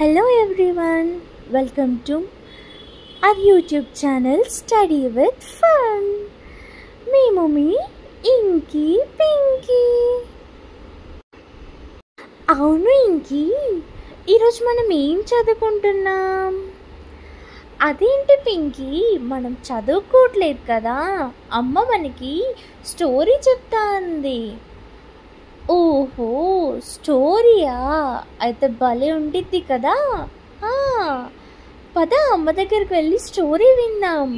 Hello everyone, welcome to our YouTube channel Study with Fun. మేము మీ ఇంకీ పింకీ. అవును ఇంకీ, ఈరోజు మనం ఏం చదువుకుంటున్నాం? అదేంటి పింకీ, మనం చదువుకోవట్లేదు కదా, అమ్మ మనకి స్టోరీ చెప్తా అంది. ఓహో, స్టోరీయా? అయితే భలే ఉండిద్ది కదా. పద అమ్మ దగ్గరికి వెళ్ళి స్టోరీ విందాం.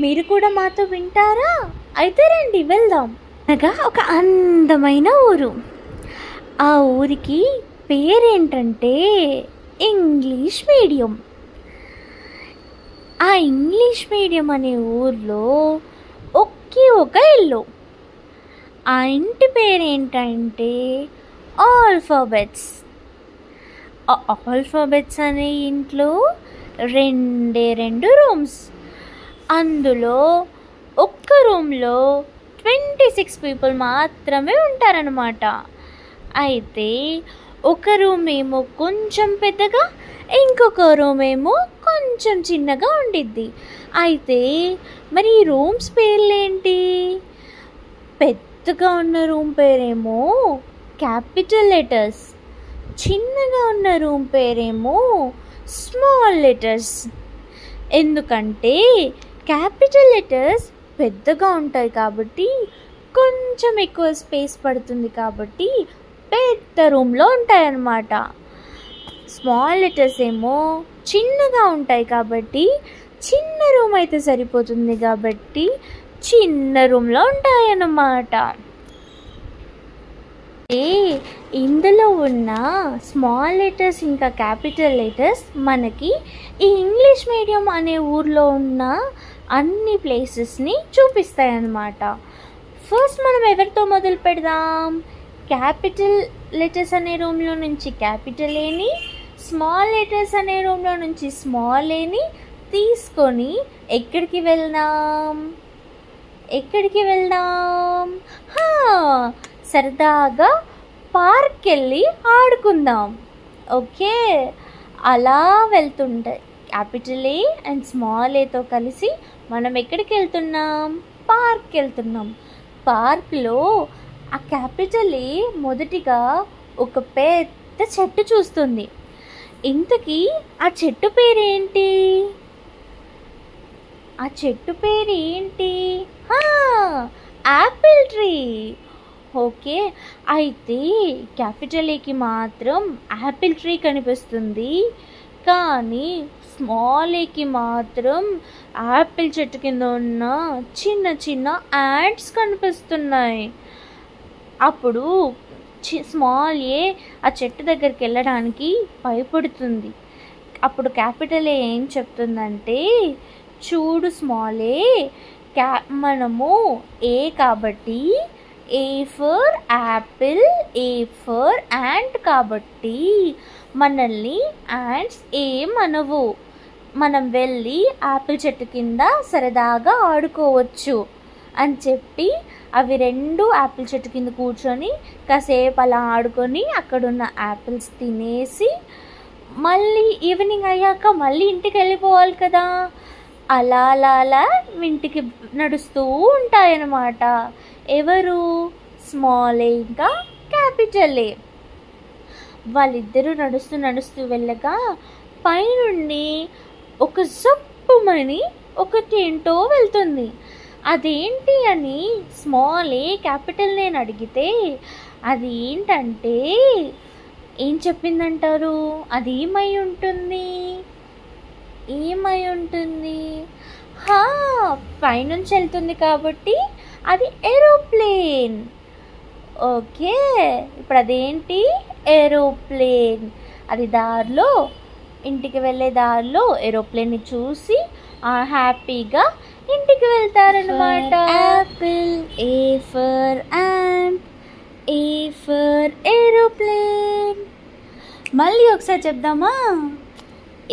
మీరు కూడా మాతో వింటారా? అయితే రండి వెళ్దాం. అనగా ఒక అందమైన ఊరు. ఆ ఊరికి పేరేంటంటే ఇంగ్లీష్ మీడియం. ఆ ఇంగ్లీష్ మీడియం అనే ఊర్లో ఒకే ఒక ఇల్లు. ఆ ఇంటి పేరేంటంటే ఆల్ఫాబెట్స్. ఆల్ఫాబెట్స్ అనే ఇంట్లో రెండు రూమ్స్. అందులో ఒక్క రూమ్లో 26 పీపుల్ మాత్రమే ఉంటారనమాట. అయితే ఒక రూమ్ ఏమో కొంచెం పెద్దగా, ఇంకొక రూమ్ ఏమో కొంచెం చిన్నగా ఉండిద్ది. అయితే మరి ఈ రూమ్స్ పేర్లేంటి? పెద్దగా ఉన్న రూమ్ పేరేమో క్యాపిటల్ లెటర్స్, చిన్నగా ఉన్న రూమ్ పేరేమో స్మాల్ లెటర్స్. ఎందుకంటే క్యాపిటల్ లెటర్స్ పెద్దగా ఉంటాయి కాబట్టి కొంచెం ఎక్కువ స్పేస్ పడుతుంది కాబట్టి పెద్ద రూమ్లో ఉంటాయన్నమాట. స్మాల్ లెటర్స్ ఏమో చిన్నగా ఉంటాయి కాబట్టి చిన్న రూమ్ అయితే సరిపోతుంది కాబట్టి చిన్న రూమ్లో ఉంటాయన్నమాట. ఇందులో ఉన్న స్మాల్ లెటర్స్ ఇంకా క్యాపిటల్ లెటర్స్ మనకి ఈ ఇంగ్లీష్ మీడియం అనే ఊర్లో ఉన్న అన్ని ప్లేసెస్ని చూపిస్తాయి అన్నమాట. ఫస్ట్ మనం ఎవరితో మొదలు పెడదాం? క్యాపిటల్ లెటర్స్ అనే రూమ్లో నుంచి క్యాపిటల్ ఏని, స్మాల్ లెటర్స్ అనే రూమ్లో నుంచి స్మాల్ ఏని తీసుకొని ఎక్కడికి వెళ్దాం? సరదాగా పార్క్ వెళ్ళి ఆడుకుందాం. ఓకే, అలా వెళ్తుంటాయి. క్యాపిటల్ ఏ అండ్ స్మాల్ ఏతో కలిసి మనం ఎక్కడికి వెళ్తున్నాం? పార్క్ వెళ్తున్నాం. పార్క్లో ఆ క్యాపిటల్ ఏ మొదటిగా ఒక పెద్ద చెట్టు చూస్తుంది. ఇంతకీ ఆ చెట్టు పేరేంటి? Apple tree. ఓకే, అయితే క్యాపిటల్ ఏకి మాత్రం యాపిల్ ట్రీ కనిపిస్తుంది, కానీ స్మాల్ ఏకి మాత్రం యాపిల్ చెట్టు కింద ఉన్న చిన్న చిన్న యాంట్స్ కనిపిస్తున్నాయి. అప్పుడు స్మాల్ ఏ ఆ చెట్టు దగ్గరికి వెళ్ళడానికి భయపడుతుంది. అప్పుడు క్యాపిటల్ ఏ ఏం చెప్తుందంటే, చూడు స్మాల్ ఏ, మనము ఏ కాబట్టి ఏ for apple, A for ant కాబట్టి మనల్ని యాంట్స్ ఏమనవు. మనం వెళ్ళి యాపిల్ చెట్టు కింద సరదాగా ఆడుకోవచ్చు అని చెప్పి అవి రెండు యాపిల్ చెట్టు కింద కూర్చొని కాసేపు అలా ఆడుకొని అక్కడున్న యాపిల్స్ తినేసి మళ్ళీ ఈవినింగ్ అయ్యాక మళ్ళీ ఇంటికి వెళ్ళిపోవాలి కదా. అలా ఇంటికి నడుస్తూ ఉంటాయన్నమాట. ఎవరు? స్మాల్ ఏ ఇంకా క్యాపిటల్ ఏ. వాళ్ళిద్దరూ నడుస్తూ వెళ్ళగా పైనుండి ఒక జప్పుమని ఒకటి ఏంటో వెళ్తుంది. అదేంటి అని స్మాల్ ఏ క్యాపిటల్ నేను అడిగితే అది ఏంటంటే ఏం చెప్పిందంటారు? అది ఏమై ఉంటుంది? పైనుంచి వెళ్తుంది కాబట్టి అది ఏరోప్లేన్. ఓకే, ఇప్పుడు అదేంటి? ఏరోప్లేన్. అది ఇంటికి వెళ్ళే దారిలో ఏరోప్లేన్ని చూసి హ్యాపీగా ఇంటికి వెళ్తారనమాట. Apple, A for ant, A for aeroplane. మళ్ళీ ఒకసారి చెప్దామా?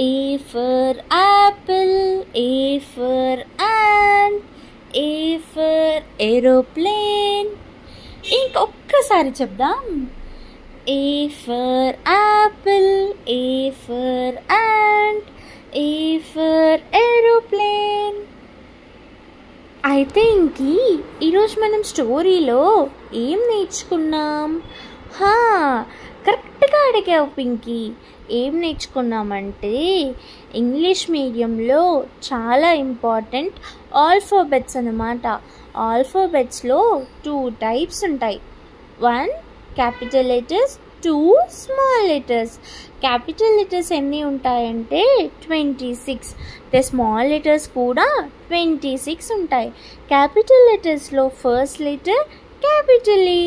A for apple, A for ant, A for aeroplane. ఇంకొక్కసారి చెప్దాం. A for apple, A for for ant, A for aeroplane. అయితే ఈరోజు మనం స్టోరీలో ఏం నేర్చుకున్నాం? కరెక్ట్గా అడిగావు పింకీ. ఏం నేర్చుకున్నామంటే ఇంగ్లీష్ మీడియంలో చాలా ఇంపార్టెంట్ ఆల్ఫాబెట్స్ అన్నమాట. ఆల్ఫాబెట్స్లో 2 టైప్స్ ఉంటాయి. 1 capital letters, 2 small letters. Capital letters ఎన్ని ఉంటాయంటే 26. స్మాల్ లెటర్స్ కూడా 26 ఉంటాయి. క్యాపిటల్ లెటర్స్లో first letter capital A,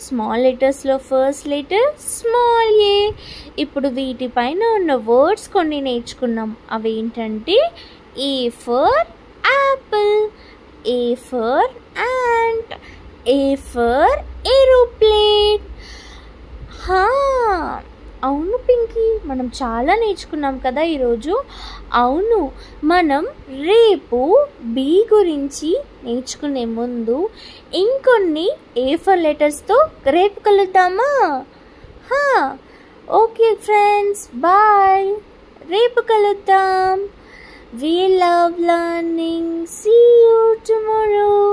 small లెటర్స్లో ఫస్ట్ లెటర్ స్మాల్ ఏ. ఇప్పుడు వీటిపైన ఉన్న వర్డ్స్ కొన్ని నేర్చుకున్నాం. అవి ఏంటంటే A for apple, A for ant, A for aeroplane. అవును పింకీ, మనం చాలా నేర్చుకున్నాం కదా ఈరోజు. అవును, మనం రేపు బి గురించి నేర్చుకునే ముందు ఇంకొన్ని ఏ ఫర్ లెటర్స్తో రేపు కలుద్దామా? Okay friends, bye. రేపు కలుద్దాం. We love learning. See you tomorrow.